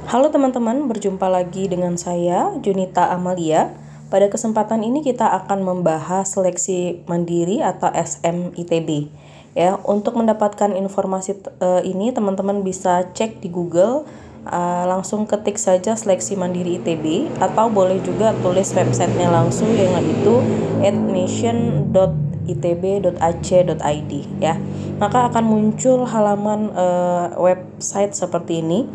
Halo teman-teman, berjumpa lagi dengan saya, Junita Amalia. Pada kesempatan ini kita akan membahas seleksi mandiri atau SMITB. Ya, untuk mendapatkan informasi ini teman-teman bisa cek di Google, langsung ketik saja seleksi mandiri ITB, atau boleh juga tulis websitenya langsung, yaitu admission.itb.ac.id ya. Maka akan muncul halaman website seperti ini.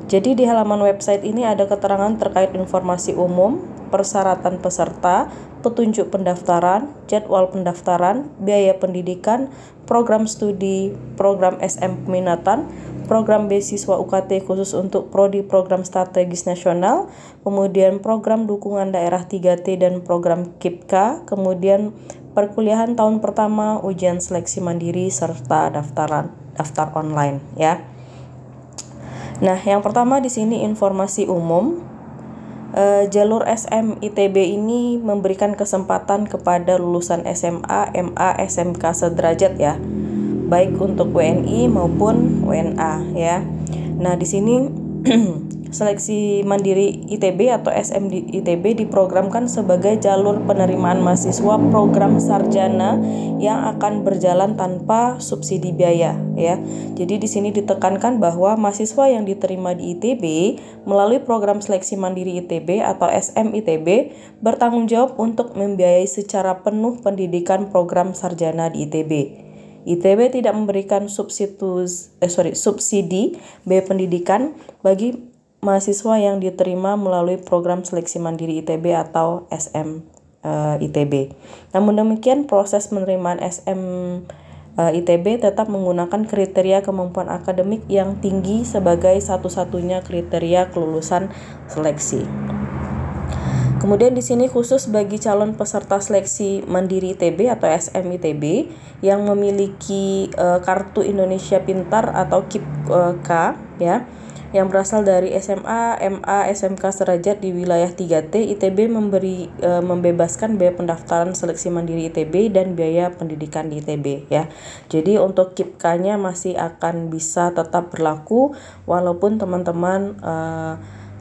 Jadi di halaman website ini ada keterangan terkait informasi umum, persyaratan peserta, petunjuk pendaftaran, jadwal pendaftaran, biaya pendidikan, program studi, program SM peminatan, program beasiswa UKT khusus untuk prodi program strategis nasional, kemudian program dukungan daerah 3T dan program KIPK, kemudian perkuliahan tahun pertama, ujian seleksi mandiri serta daftar online ya. Nah, yang pertama di sini informasi umum. Jalur SMITB ini memberikan kesempatan kepada lulusan SMA, MA, SMK sederajat ya, baik untuk WNI maupun WNA ya. Nah, di sini seleksi mandiri ITB atau SMITB diprogramkan sebagai jalur penerimaan mahasiswa program sarjana yang akan berjalan tanpa subsidi biaya ya. Jadi di sini ditekankan bahwa mahasiswa yang diterima di ITB melalui program seleksi mandiri ITB atau SMITB bertanggung jawab untuk membiayai secara penuh pendidikan program sarjana di ITB. ITB tidak memberikan subsidi biaya pendidikan bagi mahasiswa yang diterima melalui program seleksi mandiri ITB atau SMITB. Namun demikian, proses penerimaan SMITB tetap menggunakan kriteria kemampuan akademik yang tinggi sebagai satu-satunya kriteria kelulusan seleksi. Kemudian di sini khusus bagi calon peserta seleksi mandiri ITB atau SMITB yang memiliki kartu Indonesia Pintar atau KIPK ya, yang berasal dari SMA, MA, SMK sederajat di wilayah 3T, ITB membebaskan biaya pendaftaran seleksi mandiri ITB dan biaya pendidikan di ITB ya. Jadi untuk KIPK-nya masih akan bisa tetap berlaku walaupun teman-teman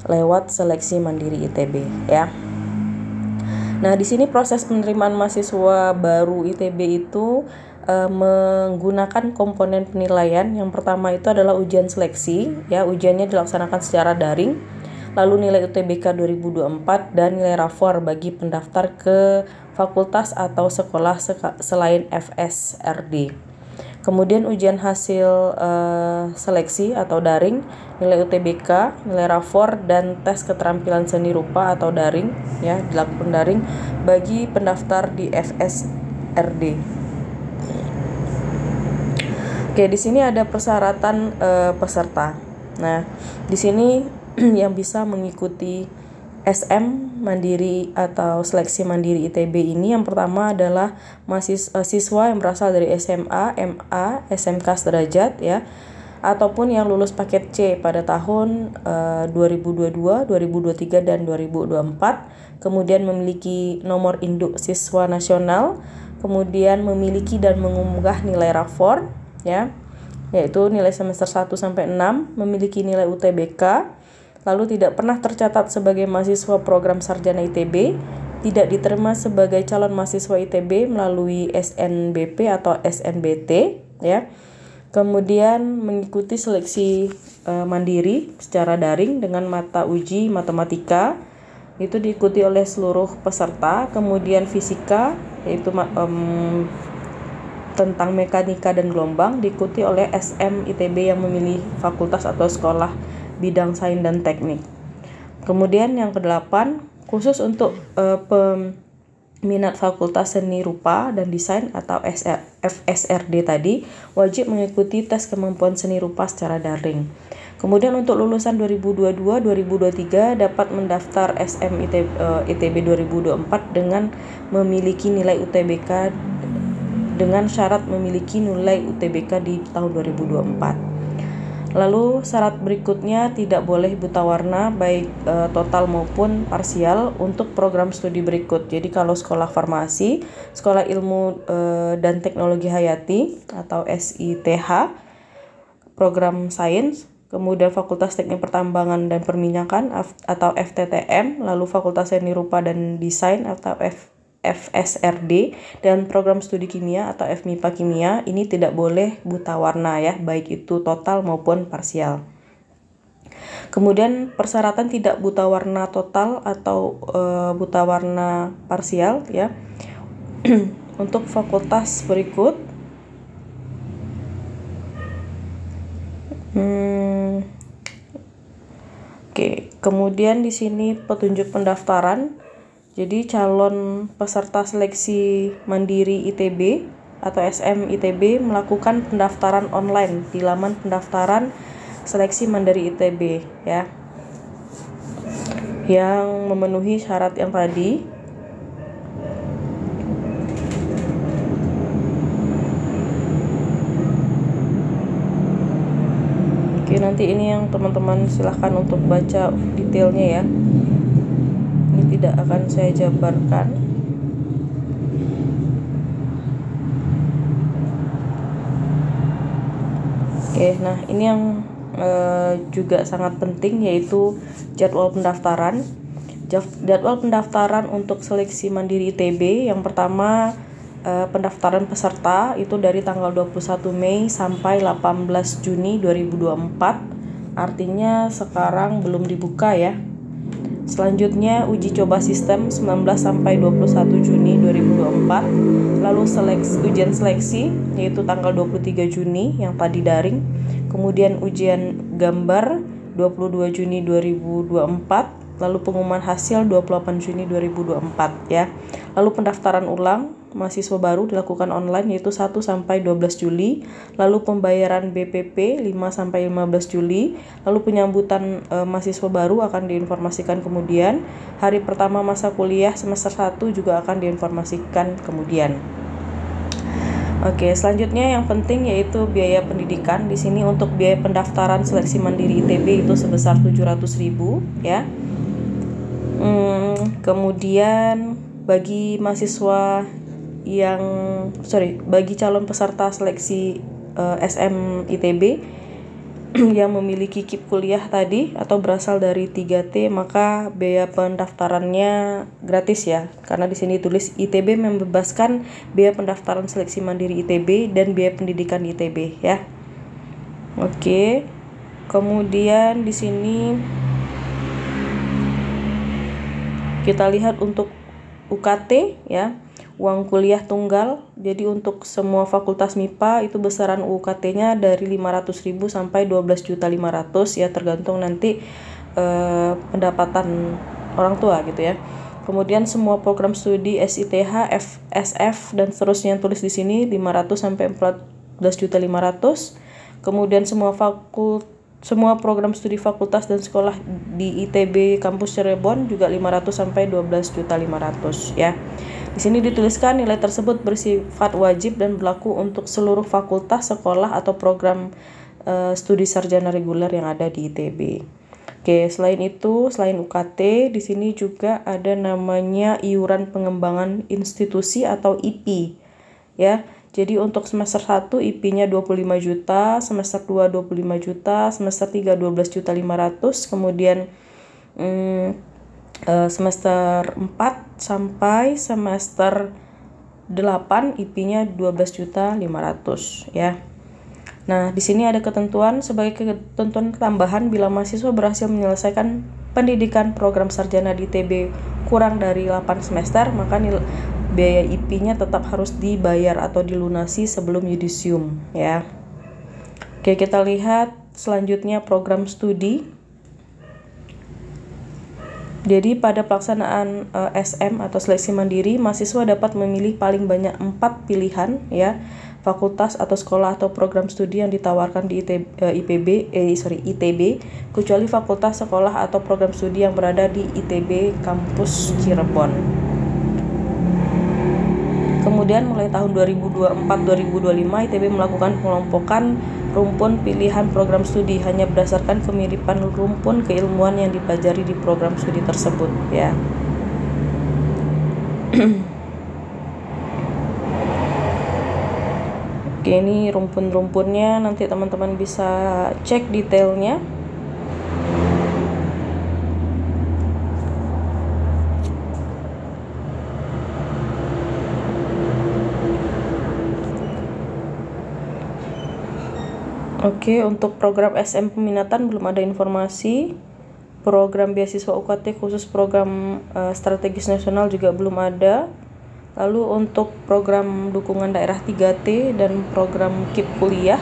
lewat seleksi mandiri ITB ya. Nah, di sini proses penerimaan mahasiswa baru ITB itu menggunakan komponen penilaian. Yang pertama itu adalah ujian seleksi ya, ujiannya dilaksanakan secara daring, lalu nilai UTBK 2024 dan nilai rapor bagi pendaftar ke fakultas atau sekolah selain FSRD. Kemudian ujian hasil seleksi atau daring, nilai UTBK, nilai rapor dan tes keterampilan seni rupa atau daring ya, dilakukan daring bagi pendaftar di FSRD. Oke, di sini ada persyaratan peserta. Nah, di sini yang bisa mengikuti SM mandiri atau seleksi mandiri ITB ini yang pertama adalah siswa yang berasal dari SMA, MA, SMK sederajat ya, ataupun yang lulus paket C pada tahun 2022, 2023 dan 2024, kemudian memiliki nomor induk siswa nasional, kemudian memiliki dan mengunggah nilai rapor ya, yaitu nilai semester 1 sampai 6, memiliki nilai UTBK, lalu tidak pernah tercatat sebagai mahasiswa program sarjana ITB, tidak diterima sebagai calon mahasiswa ITB melalui SNBP atau SNBT ya. Kemudian mengikuti seleksi mandiri secara daring dengan mata uji matematika, itu diikuti oleh seluruh peserta, kemudian fisika yaitu tentang mekanika dan gelombang diikuti oleh SMITB yang memilih fakultas atau sekolah bidang sains dan teknik. Kemudian yang ke-8, khusus untuk peminat fakultas seni rupa dan desain atau FSRD tadi, wajib mengikuti tes kemampuan seni rupa secara daring. Kemudian untuk lulusan 2022-2023 dapat mendaftar SMITB 2024 dengan memiliki nilai UTBK dengan syarat memiliki nilai UTBK di tahun 2024. Lalu syarat berikutnya tidak boleh buta warna baik total maupun parsial untuk program studi berikut. Jadi kalau sekolah farmasi, sekolah ilmu dan teknologi hayati atau SITH, program sains, kemudian Fakultas Teknik Pertambangan dan Perminyakan atau FTTM, lalu Fakultas Seni Rupa dan Desain atau FSRD, dan program studi kimia atau FMIPA Kimia ini tidak boleh buta warna ya, baik itu total maupun parsial. Kemudian persyaratan tidak buta warna total atau buta warna parsial ya. Untuk fakultas berikut Oke, kemudian di sini petunjuk pendaftaran. Jadi calon peserta seleksi mandiri ITB atau SM ITB melakukan pendaftaran online di laman pendaftaran seleksi mandiri ITB ya, yang memenuhi syarat yang tadi. Oke, nanti ini yang teman-teman silahkan untuk baca detailnya ya. Ini tidak akan saya jabarkan. Oke, nah ini yang juga sangat penting, yaitu jadwal pendaftaran. Jadwal pendaftaran untuk seleksi mandiri ITB yang pertama, pendaftaran peserta itu dari tanggal 21 Mei sampai 18 Juni 2024. Artinya sekarang belum dibuka ya. Selanjutnya uji coba sistem 19 sampai 21 Juni 2024. Lalu ujian seleksi yaitu tanggal 23 Juni yang tadi daring. Kemudian ujian gambar 22 Juni 2024. Lalu pengumuman hasil 28 Juni 2024 ya. Lalu pendaftaran ulang mahasiswa baru dilakukan online yaitu 1 sampai 12 Juli, lalu pembayaran BPP 5 sampai 15 Juli, lalu penyambutan mahasiswa baru akan diinformasikan kemudian. Hari pertama masa kuliah semester 1 juga akan diinformasikan kemudian. Oke, selanjutnya yang penting yaitu biaya pendidikan. Di sini untuk biaya pendaftaran seleksi mandiri ITB itu sebesar 700.000 ya. Kemudian bagi mahasiswa bagi calon peserta seleksi SM ITB yang memiliki KIP kuliah tadi atau berasal dari 3T, maka biaya pendaftarannya gratis ya, karena di sini tulis ITB membebaskan biaya pendaftaran seleksi mandiri ITB dan biaya pendidikan di ITB ya. Oke. Kemudian di sini kita lihat untuk UKT ya, uang kuliah tunggal. Jadi untuk semua fakultas MIPA itu besaran UKT-nya dari 500.000 sampai 12.500.000 ya, tergantung nanti pendapatan orang tua gitu ya. Kemudian semua program studi SITH, FSF dan seterusnya yang tulis di sini 500 sampai 14.500.000. Kemudian semua program studi fakultas dan sekolah di ITB kampus Cirebon juga 500 sampai 12.500.000 ya. Di sini dituliskan nilai tersebut bersifat wajib dan berlaku untuk seluruh fakultas, sekolah atau program studi sarjana reguler yang ada di ITB. Oke, selain itu, selain UKT, di sini juga ada namanya iuran pengembangan institusi atau IP ya. Jadi untuk semester 1 IP-nya 25 juta, semester 2 25 juta, semester 3 12.500.000, kemudian semester 4 sampai semester 8 IP-nya 12.500.000 ya. Nah, di sini ada ketentuan sebagai ketentuan tambahan bila mahasiswa berhasil menyelesaikan pendidikan program sarjana di ITB kurang dari 8 semester, maka biaya IP-nya tetap harus dibayar atau dilunasi sebelum yudisium ya. Oke, kita lihat selanjutnya program studi. Jadi pada pelaksanaan SM atau seleksi mandiri, mahasiswa dapat memilih paling banyak 4 pilihan ya, fakultas atau sekolah atau program studi yang ditawarkan di ITB, kecuali fakultas, sekolah atau program studi yang berada di ITB kampus Cirebon. Kemudian mulai tahun 2024-2025 ITB melakukan pengelompokan rumpun pilihan program studi hanya berdasarkan kemiripan rumpun keilmuan yang dipelajari di program studi tersebut ya. Oke, ini rumpun-rumpunnya, nanti teman-teman bisa cek detailnya. Oke, untuk program SM peminatan belum ada informasi. Program beasiswa UKT khusus program strategis nasional juga belum ada. Lalu untuk program dukungan daerah 3T dan program KIP kuliah,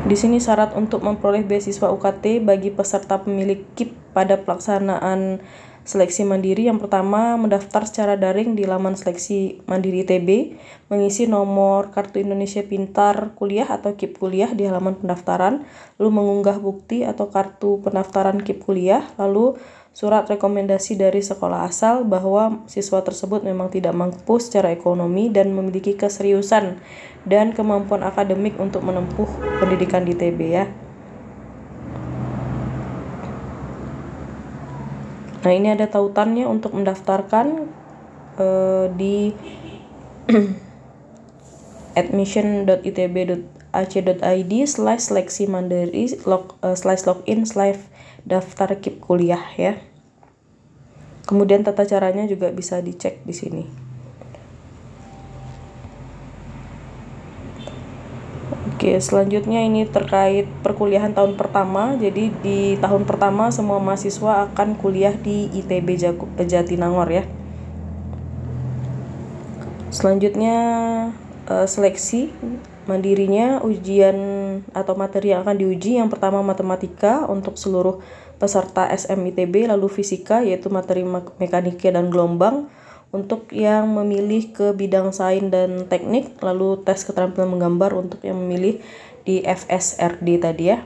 di sini syarat untuk memperoleh beasiswa UKT bagi peserta pemilik KIP pada pelaksanaan seleksi mandiri. Yang pertama, mendaftar secara daring di laman seleksi mandiri ITB, mengisi nomor kartu Indonesia Pintar kuliah atau KIP kuliah di halaman pendaftaran, lalu mengunggah bukti atau kartu pendaftaran KIP kuliah, lalu surat rekomendasi dari sekolah asal bahwa siswa tersebut memang tidak mampu secara ekonomi dan memiliki keseriusan dan kemampuan akademik untuk menempuh pendidikan di ITB ya. Nah, ini ada tautannya untuk mendaftarkan di admission.itb.ac.id/seleksi mandiri /login/daftar KIP kuliah ya. Kemudian tata caranya juga bisa dicek di sini. Oke, selanjutnya ini terkait perkuliahan tahun pertama. Jadi di tahun pertama semua mahasiswa akan kuliah di ITB Jatinangor ya. Selanjutnya seleksi mandirinya, ujian atau materi yang akan diuji. Yang pertama matematika untuk seluruh peserta SM ITB, lalu fisika yaitu materi mekanika dan gelombang untuk yang memilih ke bidang sains dan teknik, lalu tes keterampilan menggambar untuk yang memilih di FSRD tadi ya.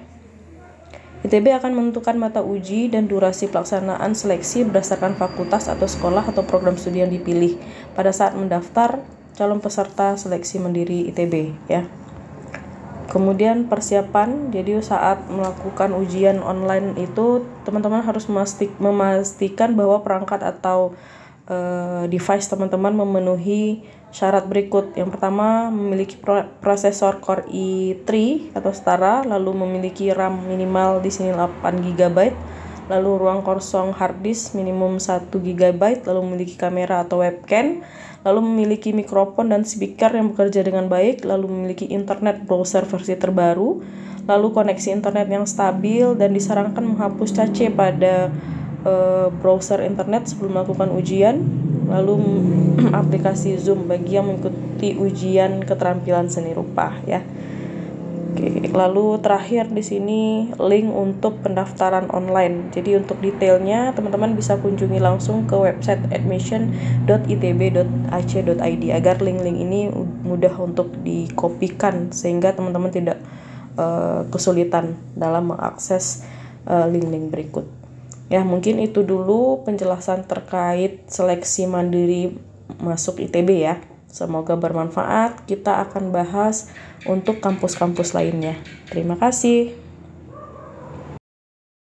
ITB akan menentukan mata uji dan durasi pelaksanaan seleksi berdasarkan fakultas atau sekolah atau program studi yang dipilih pada saat mendaftar calon peserta seleksi mandiri ITB ya. Kemudian persiapan, jadi saat melakukan ujian online itu teman-teman harus memastikan bahwa perangkat atau device teman-teman memenuhi syarat berikut. Yang pertama, memiliki prosesor Core i3 atau setara, lalu memiliki RAM minimal di sini 8 GB, lalu ruang kosong hard disk minimum 1 GB, lalu memiliki kamera atau webcam, lalu memiliki mikrofon dan speaker yang bekerja dengan baik, lalu memiliki internet browser versi terbaru, lalu koneksi internet yang stabil, dan disarankan menghapus cache pada browser internet sebelum melakukan ujian, lalu aplikasi Zoom bagi yang mengikuti ujian keterampilan seni rupa ya. Oke, lalu terakhir di sini link untuk pendaftaran online. Jadi untuk detailnya teman-teman bisa kunjungi langsung ke website admission.itb.ac.id agar link-link ini mudah untuk dikopikan sehingga teman-teman tidak kesulitan dalam mengakses link-link berikut. Ya, mungkin itu dulu penjelasan terkait seleksi mandiri masuk ITB ya. Semoga bermanfaat. Kita akan bahas untuk kampus-kampus lainnya. Terima kasih.